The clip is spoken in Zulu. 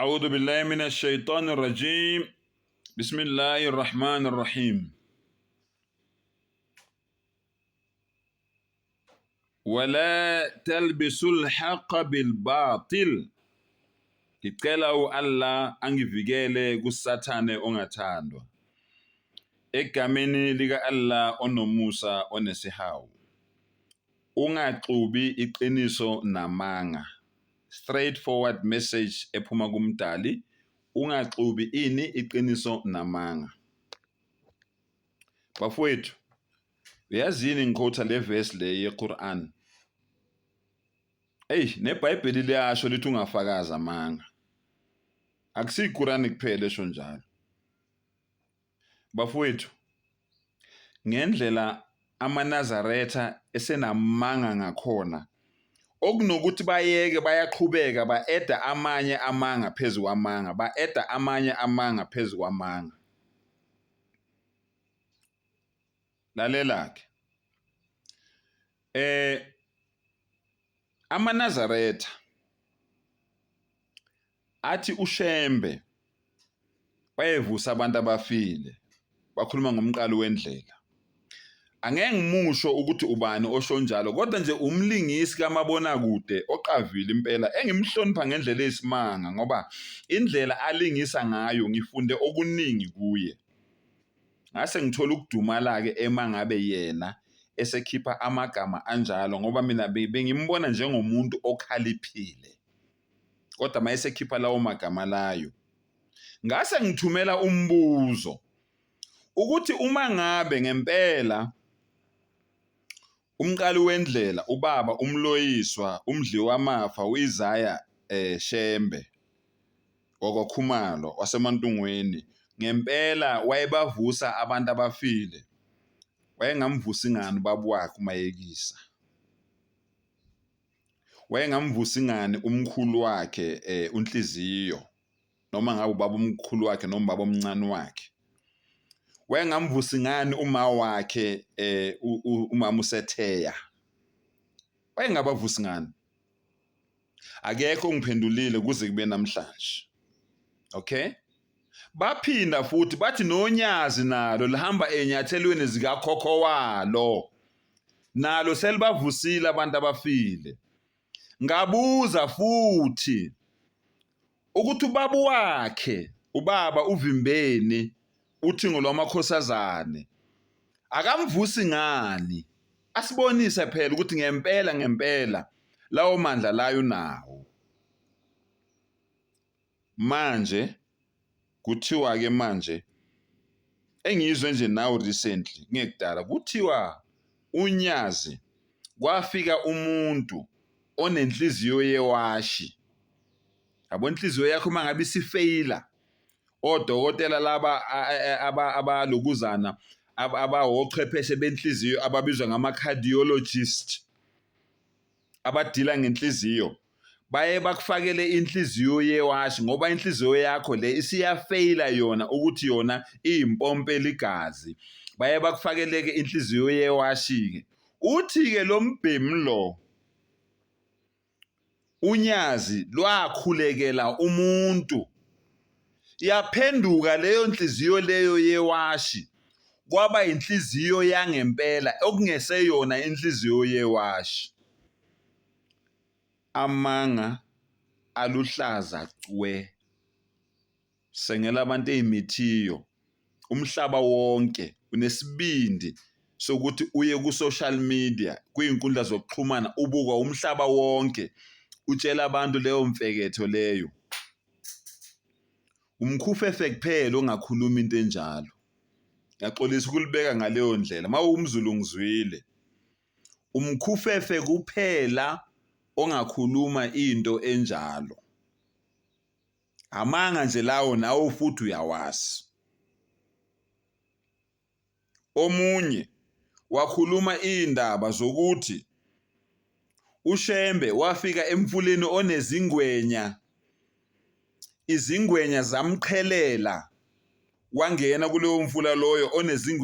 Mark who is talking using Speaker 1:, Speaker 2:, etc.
Speaker 1: أعوذ بالله من الشيطان الرجيم بسم الله الرحمن الرحيم ولا تلبسوا الحق بالباطل ngicela uAllah angivikele kusathane ongathandwa egameni lika Allah onomusa onesihawu ungaxubi iqiniso namanga straightforward message ephuma kumdali ungaxubi ini iqiniso namanga bafowethu uyazini ngiquote le verse le yeQuran neBhayibheli liyasho lithi ungafakaza amanga akusiyiQuran kuphela esho njalo bafowethu ngendlela amaNazaretha esenamanga ngakhona okunokuthi bayeke bayaqhubeka ba-eda amanye amanga phezu kwamanga ba-eda amanye amanga phezu kwamanga lalela-ke amaNazaretha athi uShembe wayevusa abantu abafile bakhuluma ngomqalo wendlela angeke ngimusho ukuthi ubani osho njalo kodwa nje umlingisi kaMabonakude oqavile impela engimhlonipha ngendlela eyisimanga ngoba indlela alingisa ngayo ngifunde okuningi kuye ngase ngithola ukudumala-ke emangabe yena esekhipha amagama anjalo ngoba mina bengimbona njengomuntu okhaliphile kodwa mayesekhipha lawo magama layo ngase ngithumela umbuzo ukuthi uma ngabe ngempela umqali wendlela ubaba umloyiswa umdliwamafa uIsaya Shembe wakwaKhumalo waseMantungweni ngempela wayebavusa abantu abafile wayengamvusi ngani ubaba wakhe uMayekisa wayengamvusi ngani umkhulu wakhe uNhliziyo noma ngabe ubaba omkhulu wakhe noma ubaba omncane wakhe wayengamvusi ngani uma wakhe umama uSetheya wayengabavusi ngani akekho ongiphendulile kuze kube namhlanje okay baphinda futhi bathi nonyazi nalo lihamba enyathelweni zikakhokho walo nalo selibavusile abantu abafile ngabuza futhi ukuthi ubaba wakhe ubaba uVimbeni uthingo lwamakhosazane akamvusi ngani asibonise phela ukuthi ngempela lawo mandla layo nawo manje kuthiwa ke manje engizwe nje nawe recently ngekudala kuthiwa unyazi kwafika umuntu onenhliziyo yewashi yabo inhliziyo yakho mangabe isifeyila odokotela laba abalokuzana abawochwepheshe benhliziyo ababizwa ngama-cardiologist abadila ngenhliziyo baye bakufakele inhliziyo yewashi ngoba inhliziyo yakho le isiyafeyila yona ukuthi yona iyimpompe ligazi baye bakufakele-ke inhliziyo yewashi-ke uthi-ke lo mbhemi lo unyazi lwakhulekela umuntu yaphenduka leyo nhliziyo leyo yewashi kwaba inhliziyo yangempela okungeseyona inhliziyo yewashi amanga aluhlaza cwe sengela abantu ezimithiyo umhlaba wonke unesibindi sokuthi uye ku social media kuyinkundla zokuxhumana ubukwa umhlaba wonke utshela abantu leyo mfeketho leyo umkhufefe kuphela ongakhuluma into enjalo ngiyaxolisa ukulibeka ngaleyo ndlela mawumzulu ngizwile umkhufefe kuphela ongakhuluma into enjalo amanga nje lawo nawo futhi uyawazi omunye wakhuluma indaba zokuthi uShembe wafika emfuleni onezingwenya izingwenya zamqhelela wangena kuleyo mfula loyo onezingwenya